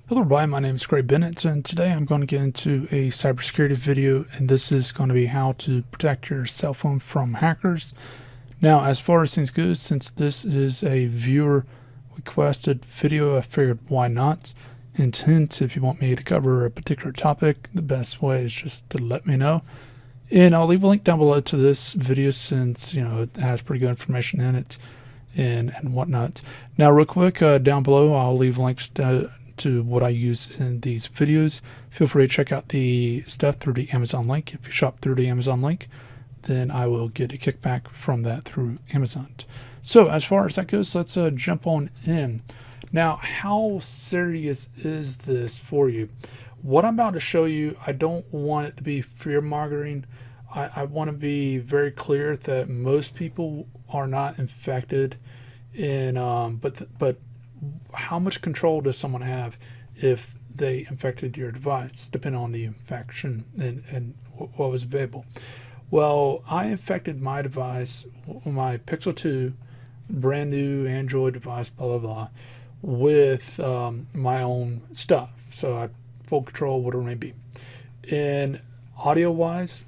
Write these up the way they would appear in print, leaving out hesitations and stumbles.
Hello everybody, my name is CraigBennettII, and today I'm going to get into a cybersecurity video, and this is going to be how to protect your cell phone from hackers. Now, as far as things go, since this is a viewer requested video, I figured why not. Hint, if you want me to cover a particular topic, the best way is just to let me know. And I'll leave a link down below to this video since, it has pretty good information in it and whatnot. Now, real quick, down below, I'll leave links to what I use in these videos. Feel free to check out the stuff through the Amazon link. If you shop through the Amazon link, then I will get a kickback from that through Amazon. So as far as that goes, let's jump on in. Now, how serious is this for you? What I'm about to show you, I don't want it to be fear-mongering. I want to be very clear that most people are not infected, but how much control does someone have if they infected your device, depending on the infection and what was available? Well, I infected my device, my Pixel 2, brand new Android device, blah, blah, blah, with my own stuff. So I full control, whatever it may be. And audio-wise,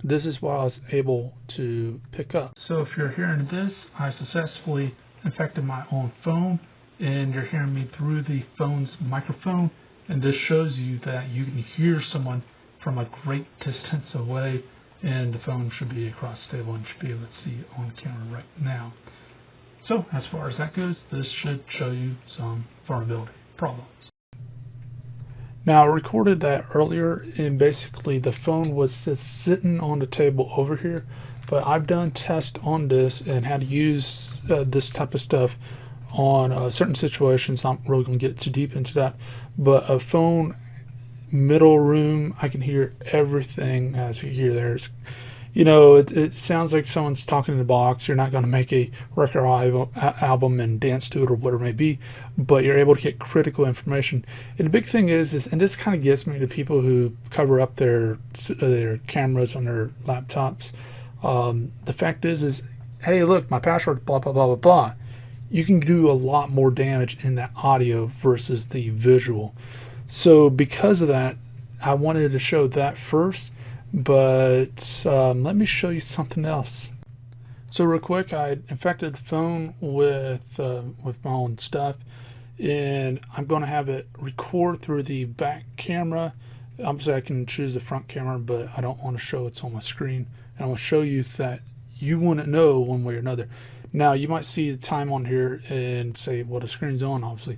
this is what I was able to pick up. So if you're hearing this, I successfully infected my own phone, and you're hearing me through the phone's microphone, and this shows you that you can hear someone from a great distance away, and the phone should be across the table and should be able to see it on camera right now. So as far as that goes, this should show you some vulnerability problems. Now, I recorded that earlier, and basically the phone was just sitting on the table over here, but I've done tests on this and had to use this type of stuff on certain situations. I'm not really going to get too deep into that, but a phone middle room, I can hear everything. As you hear there, it sounds like someone's talking in the box. You're not going to make a record album and dance to it or whatever it may be, but you're able to get critical information. And the big thing is and this kind of gets me to people who cover up their cameras on their laptops. The fact is hey, look, my password, blah, blah, blah, blah, blah. You can do a lot more damage in that audio versus the visual. So because of that, I wanted to show that first, but let me show you something else. So real quick, I infected the phone with my own stuff, and I'm going to have it record through the back camera. Obviously, I can choose the front camera, but I don't want to show it's on my screen. And I want to show you that you wouldn't know one way or another. Now, you might see the time on here and say, well, the screen's on, obviously.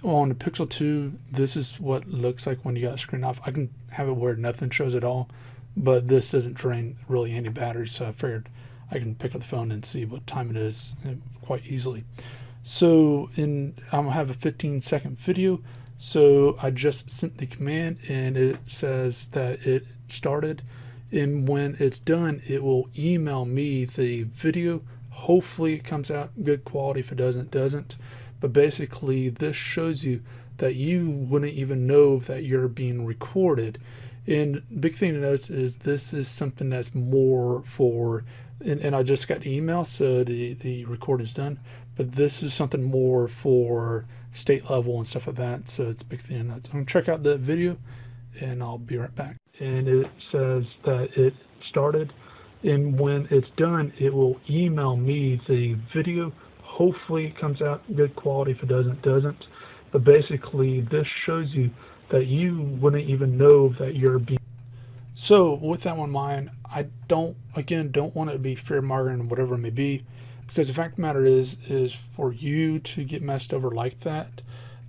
On the Pixel 2, this is what it looks like when you got the screen off. I can have it where nothing shows at all, but this doesn't drain really any battery, so I figured I can pick up the phone and see what time it is quite easily. So I'm going to have a 15-second video, so I just sent the command, and it says that it started, and when it's done, it will email me the video. Hopefully it comes out good quality. If it doesn't, it doesn't. But basically, this shows you that you wouldn't even know that you're being recorded. And the big thing to note is this is something that's more for, and I just got the email, so the recording's done. But this is something more for state level and stuff like that. So it's a big thing to note. I'm going to check out the video, and I'll be right back. And it says that it started. And when it's done, it will email me the video. Hopefully it comes out good quality. If it doesn't, it doesn't. But basically, this shows you that you wouldn't even know that you're being. So with that one in mind, I don't want it to be fear-mongering or whatever it may be, because the fact of the matter is for you to get messed over like that,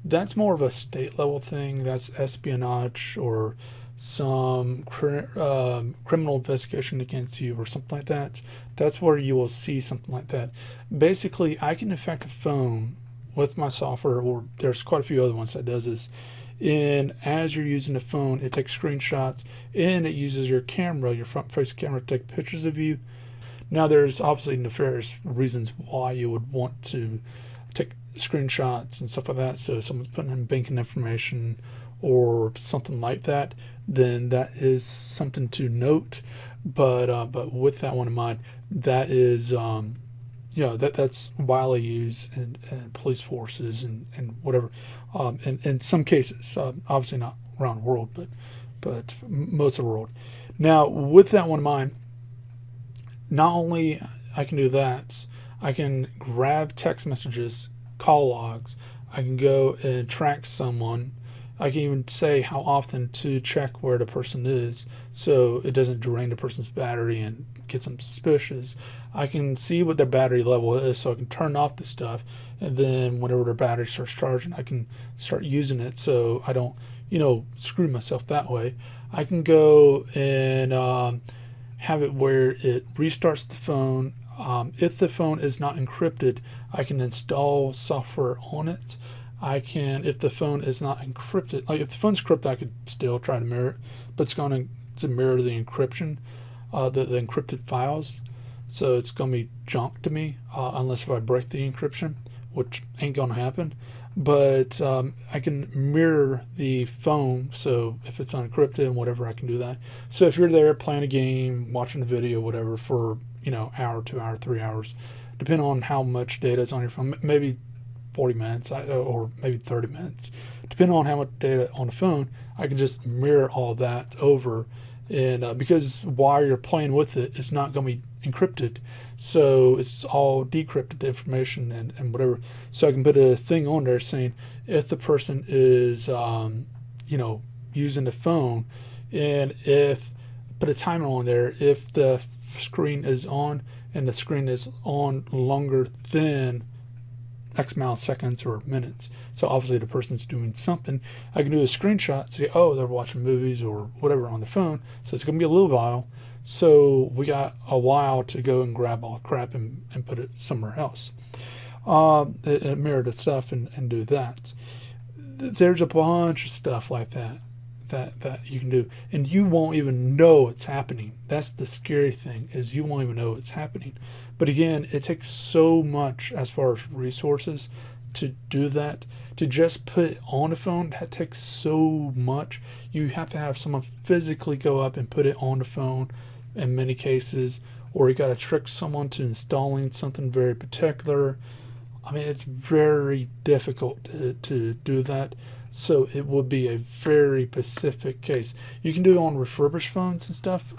that's more of a state level thing. That's espionage or some criminal investigation against you or something like that. That's where you will see something like that. Basically, I can infect a phone with my software, or there's quite a few other ones that does this. And as you're using the phone, it takes screenshots, and it uses your camera, your front-facing camera, to take pictures of you. Now, there's obviously nefarious reasons why you would want to take screenshots and stuff like that. So if someone's putting in banking information or something like that, then that is something to note. But with that one in mind, that is that's widely used in police forces and whatever. In some cases, obviously not around the world, but most of the world. Now, with that one in mind, not only I can do that, I can grab text messages, call logs. I can go and track someone. I can even say how often to check where the person is so it doesn't drain the person's battery and get them suspicious. I can see what their battery level is so I can turn off the stuff, and then whenever their battery starts charging, I can start using it so I don't, screw myself that way. I can go and have it where it restarts the phone. If the phone is not encrypted, I can install software on it. I can, if the phone is not encrypted, like if the phone's encrypted, I could still try to mirror it, but it's going to mirror the encryption, the encrypted files. So it's going to be junk to me, unless if I break the encryption, which ain't going to happen. But I can mirror the phone, so if it's unencrypted and whatever, I can do that. So if you're there playing a game, watching a video, whatever, for hour, 2 hour, 3 hours, depending on how much data is on your phone, maybe 40 minutes or maybe 30 minutes, depending on how much data on the phone, I can just mirror all that over. And because while you're playing with it, it's not going to be encrypted, so it's all decrypted information and whatever. So I can put a thing on there saying if the person is using the phone, and if put a timer on there, if the screen is on and the screen is on longer than X amount of seconds or minutes. So obviously the person's doing something. I can do a screenshot, say, oh, they're watching movies or whatever on their phone. So it's going to be a little while. So we got a while to go and grab all the crap and put it somewhere else. Mirror the stuff and do that. There's a bunch of stuff like that you can do, and you won't even know it's happening. That's the scary thing, is you won't even know it's happening. But again, it takes so much as far as resources to do that. To just put it on a phone, that takes so much. You have to have someone physically go up and put it on the phone in many cases, or you got to trick someone to installing something very particular. I mean, it's very difficult to do that. So it would be a very specific case. You can do it on refurbished phones and stuff,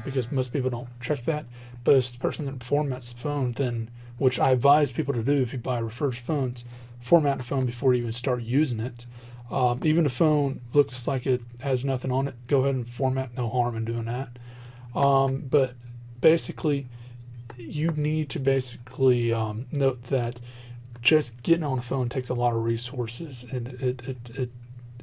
because most people don't check that. But it's the person that formats the phone, then, which I advise people to do if you buy refurbished phones, format the phone before you even start using it. Even if the phone looks like it has nothing on it, go ahead and format. No harm in doing that. But basically, you need to basically note that just getting on the phone takes a lot of resources, and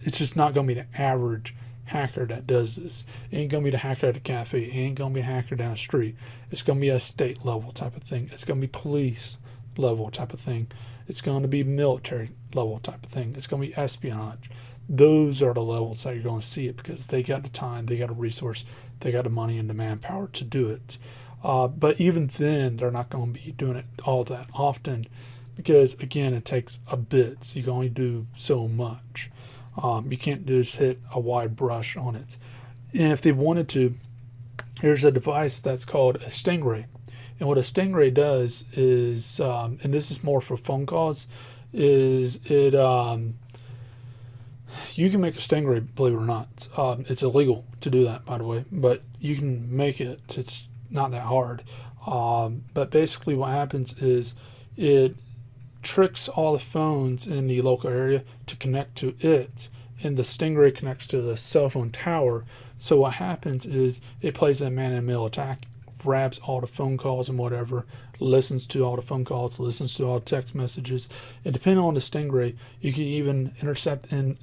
it's just not going to be the average hacker that does this. It ain't going to be the hacker at a cafe. It ain't going to be a hacker down the street. It's going to be a state level type of thing. It's going to be police level type of thing. It's going to be military level type of thing. It's going to be espionage. Those are the levels that you're going to see it, because they got the time, they got a resource, they got the money and the manpower to do it. But even then, they're not going to be doing it all that often, because again, it takes a bit. So you can only do so much. You can't just hit a wide brush on it. And if they wanted to, there's a device that's called a Stingray. And what a Stingray does is, and this is more for phone calls, is it you can make a Stingray, believe it or not. It's illegal to do that, by the way, but you can make it. It's not that hard. But basically what happens is it tricks all the phones in the local area to connect to it, and the Stingray connects to the cell phone tower. So what happens is it plays a man-in-the-middle attack, grabs all the phone calls and whatever, listens to all the phone calls, listens to all the text messages, and depending on the Stingray, you can even intercept and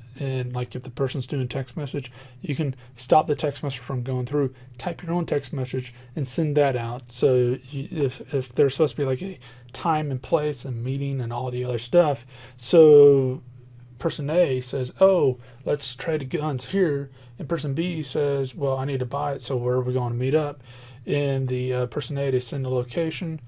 like if the person's doing text message, you can stop the text message from going through, type your own text message and send that out. So if there's supposed to be like a time and place and meeting and all the other stuff, so person A says, oh, let's trade guns here, and person B says, well, I need to buy it, so where are we going to meet up? And the person A, they send the location,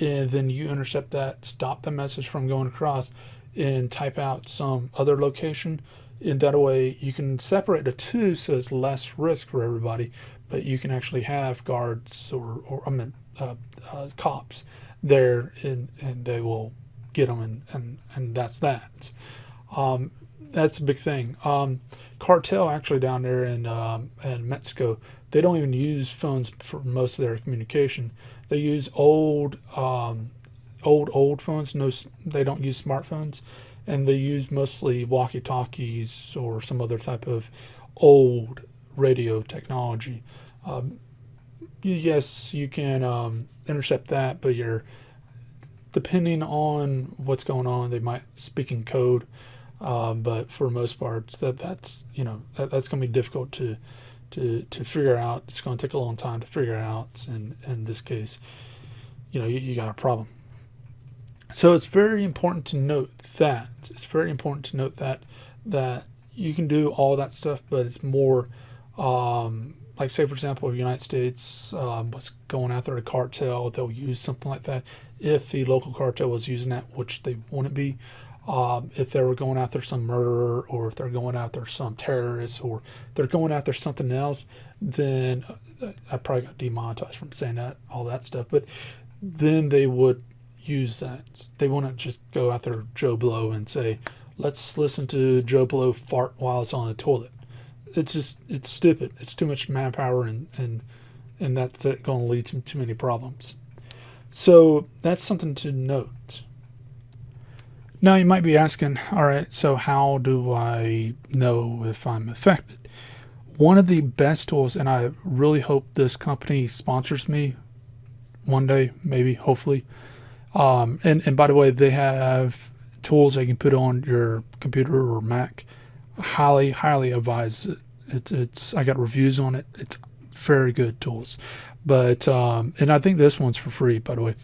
and then you intercept that, stop the message from going across, and type out some other location. And that way you can separate the two, so it's less risk for everybody, but you can actually have guards or cops there, and they will get them, and that's that. That's a big thing. Cartel actually down there in Mexico, they don't even use phones for most of their communication. They use old phones. No, they don't use smartphones, and they use mostly walkie-talkies or some other type of old radio technology. Yes, you can intercept that, but you're depending on what's going on, they might speak in code. But for the most part, that's that's going to be difficult to figure out. It's going to take a long time to figure out, and in this case, you got a problem. So it's very important to note that that you can do all that stuff, but it's more like, say for example, the United States was going after a cartel, they'll use something like that. If the local cartel was using that, which they wouldn't be, if they were going after some murderer, or if they're going after some terrorist, or they're going after something else, then I probably got demonetized from saying that, all that stuff. But then they would use that. They wouldn't just go after Joe Blow and say, let's listen to Joe Blow fart while it's on the toilet. It's stupid. It's too much manpower, and that's going to lead to too many problems. So that's something to note. Now you might be asking, all right, so how do I know if I'm affected? One of the best tools, and I really hope this company sponsors me one day, maybe, hopefully. And by the way, they have tools that you can put on your computer or Mac. Highly advise it. It's I got reviews on it. It's very good tools. But and I think this one's for free, by the way.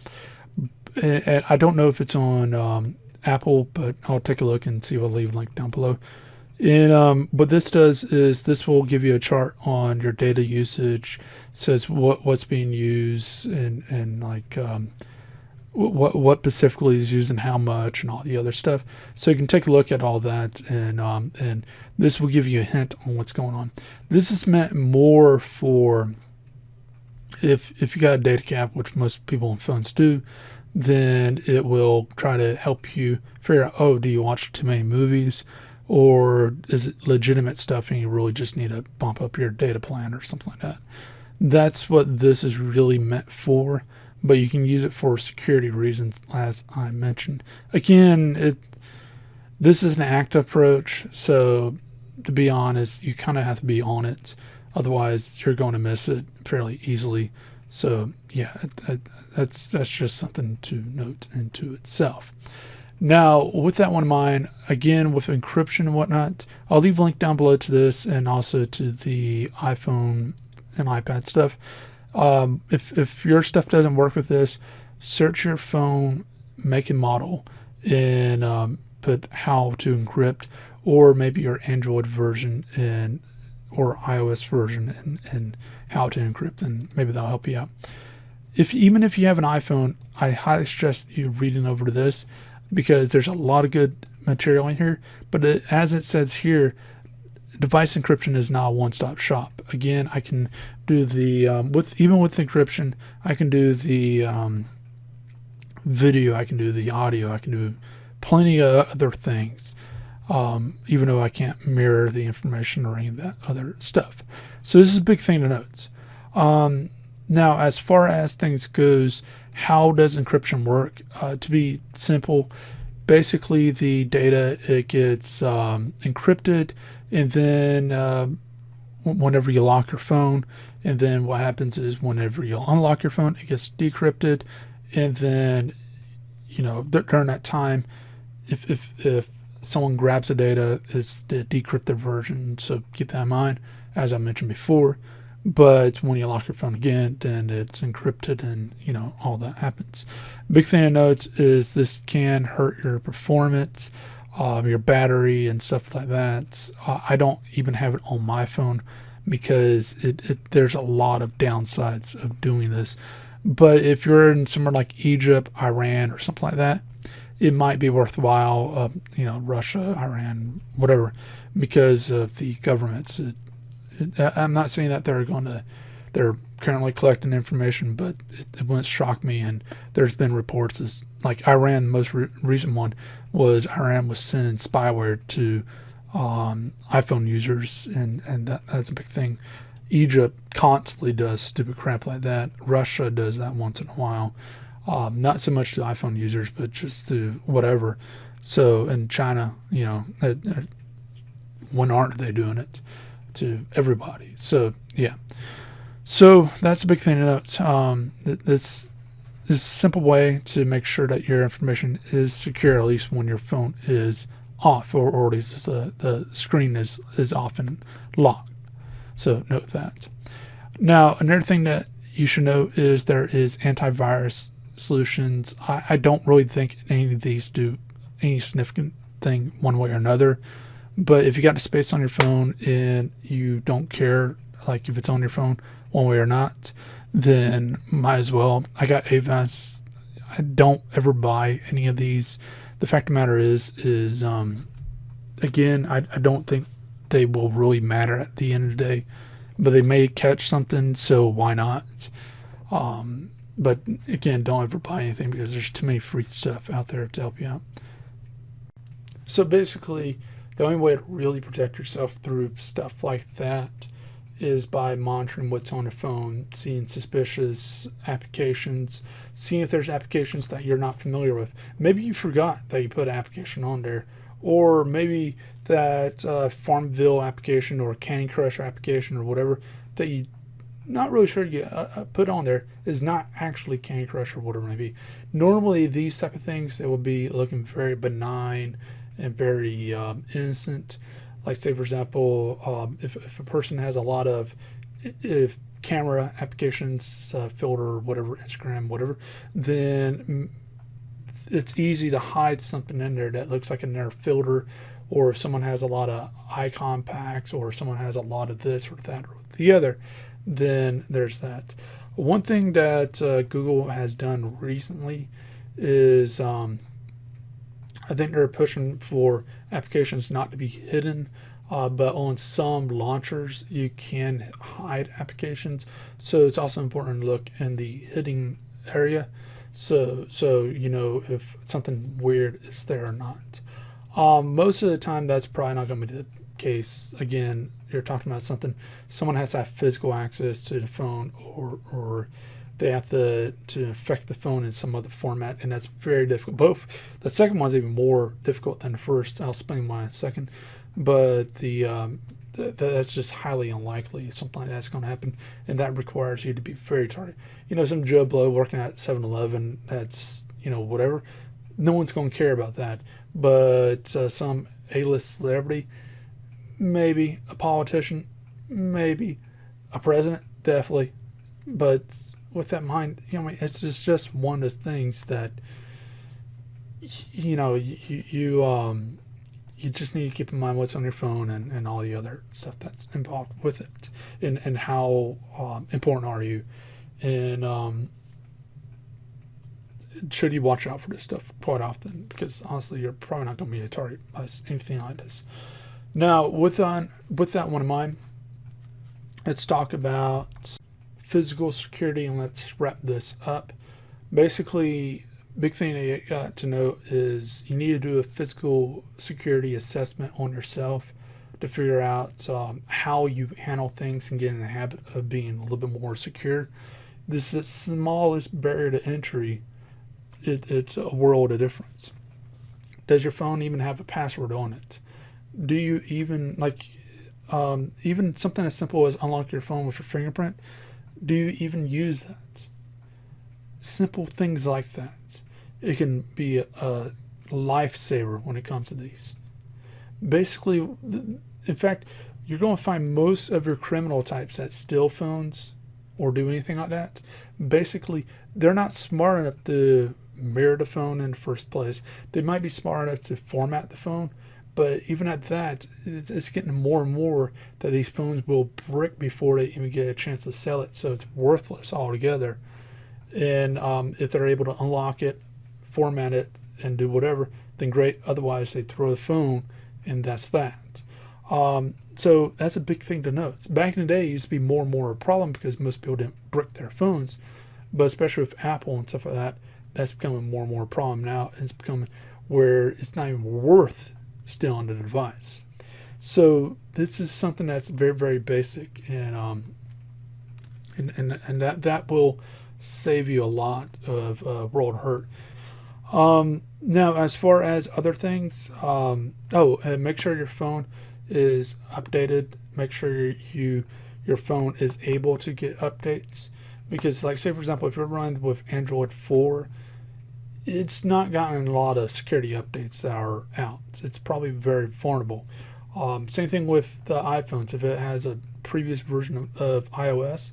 And I don't know if it's on Apple, but I'll take a look and see if I'll leave a link down below. And what this does is this will give you a chart on your data usage, says what's being used, and like what specifically is used and how much, and all the other stuff. So you can take a look at all that, and this will give you a hint on what's going on. This is meant more for if you got a data cap, which most people on phones do, then it will try to help you figure out, oh, do you watch too many movies, or is it legitimate stuff and you really just need to bump up your data plan or something like that. That's what this is really meant for, but you can use it for security reasons, as I mentioned. Again, this is an active approach, so to be honest, you kind of have to be on it. Otherwise, you're going to miss it fairly easily. So yeah, that's just something to note into itself. Now, with that one in mind, again, with encryption and whatnot, I'll leave a link down below to this, and also to the iPhone and iPad stuff. If your stuff doesn't work with this, search your phone make and model, and put how to encrypt, or maybe your Android version or iOS version, and how to encrypt, and maybe that'll help you out. Even if you have an iPhone, I highly suggest you reading over to this, because there's a lot of good material in here. But as it says here, device encryption is not a one-stop shop. Again, I can do the even with encryption, I can do the video, I can do the audio, I can do plenty of other things, even though I can't mirror the information or any of that other stuff. So this is a big thing to note. Now, as far as things goes, how does encryption work? To be simple, basically the data, it gets encrypted, and then whenever you lock your phone, and then what happens is whenever you unlock your phone, it gets decrypted, and then during that time, if someone grabs the data, it's the decrypted version. So keep that in mind, as I mentioned before. But when you lock your phone again, then it's encrypted, and all that happens. Big thing to note is this can hurt your performance, your battery, and stuff like that. I don't even have it on my phone, because there's a lot of downsides of doing this. But if you're in somewhere like Egypt, Iran, or something like that, it might be worthwhile. Russia, Iran, whatever, because of the governments. I'm not saying that they're they're currently collecting information, but it wouldn't shock me. And there's been reports as like Iran, the most recent one was Iran was sending spyware to iPhone users, and that's a big thing. Egypt constantly does stupid crap like that. Russia does that once in a while. Not so much to iPhone users, but just to whatever. So in China, when aren't they doing it to everybody? So yeah. So that's a big thing to note. This is a simple way to make sure that your information is secure, at least when your phone is off, or at least the screen is often locked. So note that. Now, another thing that you should know is there is antivirus solutions. I don't really think any of these do any significant thing one way or another. But if you got the space on your phone and you don't care, like if it's on your phone one way or not, then might as well. I got Avast. I don't ever buy any of these. The fact of the matter is again, I don't think they will really matter at the end of the day, but they may catch something, so why not? But again, don't ever buy anything because there's too many free stuff out there to help you out. So basically, the only way to really protect yourself through stuff like that is by monitoring what's on your phone, seeing suspicious applications, seeing if there's applications that you're not familiar with. Maybe you forgot that you put an application on there, or maybe that Farmville application or Candy Crush application or whatever that you not really sure you put on there is not actually Candy Crush or whatever it may be. Normally these type of things, it will be looking very benign and very innocent. Like say for example, if a person has a lot of camera applications, filter, whatever, Instagram, whatever, then it's easy to hide something in there that looks like another filter. Or if someone has a lot of icon packs, or someone has a lot of this or that or the other, then there's that. One thing that Google has done recently is I think they're pushing for applications not to be hidden, but on some launchers you can hide applications. So it's also important to look in the hidden area, so you know if something weird is there or not. Most of the time that's probably not going to be the case. Again, you're talking about someone has to have physical access to the phone, or they have to affect the phone in some other format, and that's very difficult. Both the second one's even more difficult than the first. I'll explain why in a second, but that's just highly unlikely something like that's going to happen, and that requires you to be very targeted. Some Joe Blow working at 7-Eleven, that's whatever, no one's going to care about that. But some A-list celebrity, maybe a politician, maybe a president, definitely. But with that in mind, it's just one of those things that you just need to keep in mind what's on your phone and all the other stuff that's involved with it, and how important are you, and should you watch out for this stuff quite often, because honestly you're probably not going to be a target by anything like this. Now with that one in mind, let's talk about physical security, and let's wrap this up. Basically, big thing that you got to know is you need to do a physical security assessment on yourself to figure out how you handle things and get in the habit of being a little bit more secure. This is the smallest barrier to entry. It's a world of difference. Does your phone even have a password on it? Do you even even something as simple as unlock your phone with your fingerprint? Do you even use that? Simple things like that. It can be a lifesaver when it comes to these. Basically, in fact, you're going to find most of your criminal types that steal phones or do anything like that, basically, they're not smart enough to mirror the phone in the first place. They might be smart enough to format the phone, but even at that, it's getting more and more that these phones will brick before they even get a chance to sell it, so it's worthless altogether. And if they're able to unlock it, format it, and do whatever, then great. Otherwise, they throw the phone, and that's that. So that's a big thing to note. Back in the day, it used to be more and more a problem because most people didn't brick their phones, but especially with Apple and stuff like that, that's becoming more and more a problem now. It's becoming where it's not even worth stealing the device. So this is something that's very, very basic, and that will save you a lot of world hurt. Now, as far as other things, make sure your phone is updated. Make sure your phone is able to get updates, because, like, say for example, if you're running with Android 4, it's not gotten a lot of security updates that are out. It's probably very vulnerable. Same thing with the iPhones. If it has a previous version of iOS,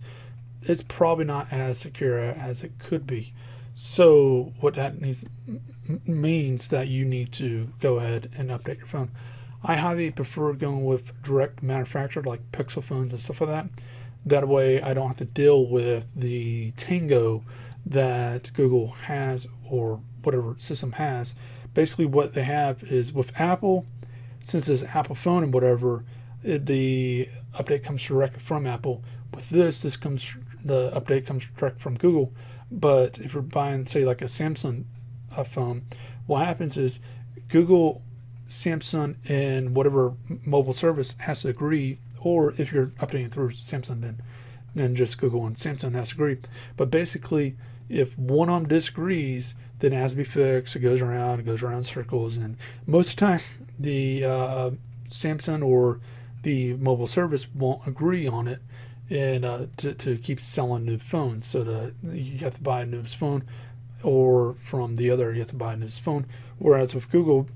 it's probably not as secure as it could be. So what that means that you need to go ahead and update your phone. I highly prefer going with direct manufacturer like Pixel phones and stuff like that. That way I don't have to deal with the Tango that Google has or whatever system has. Basically what they have is with Apple, since it's Apple phone and whatever, the update comes directly from Apple. With the update comes direct from Google. But if you're buying, say, like a Samsung phone, what happens is Google, Samsung, and whatever mobile service has to agree, or if you're updating through Samsung, then just Google and Samsung has to agree. But basically, if one of them disagrees, then it has to be fixed. It goes around in circles, and most of the time, the Samsung or the mobile service won't agree on it, and to keep selling new phones. So you have to buy a newest phone, or from the other you have to buy a newest phone. Whereas with Google,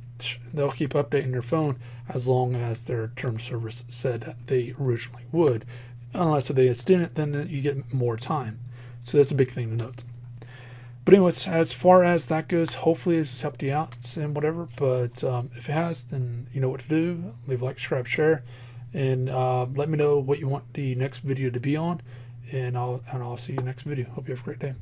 they'll keep updating their phone as long as their term of service said that they originally would. Unless if they extend it, then you get more time. So that's a big thing to note. But anyways, as far as that goes, hopefully this has helped you out and whatever. But if it has, then you know what to do. Leave a like, subscribe, share, and let me know what you want the next video to be on. And I'll see you next video. Hope you have a great day.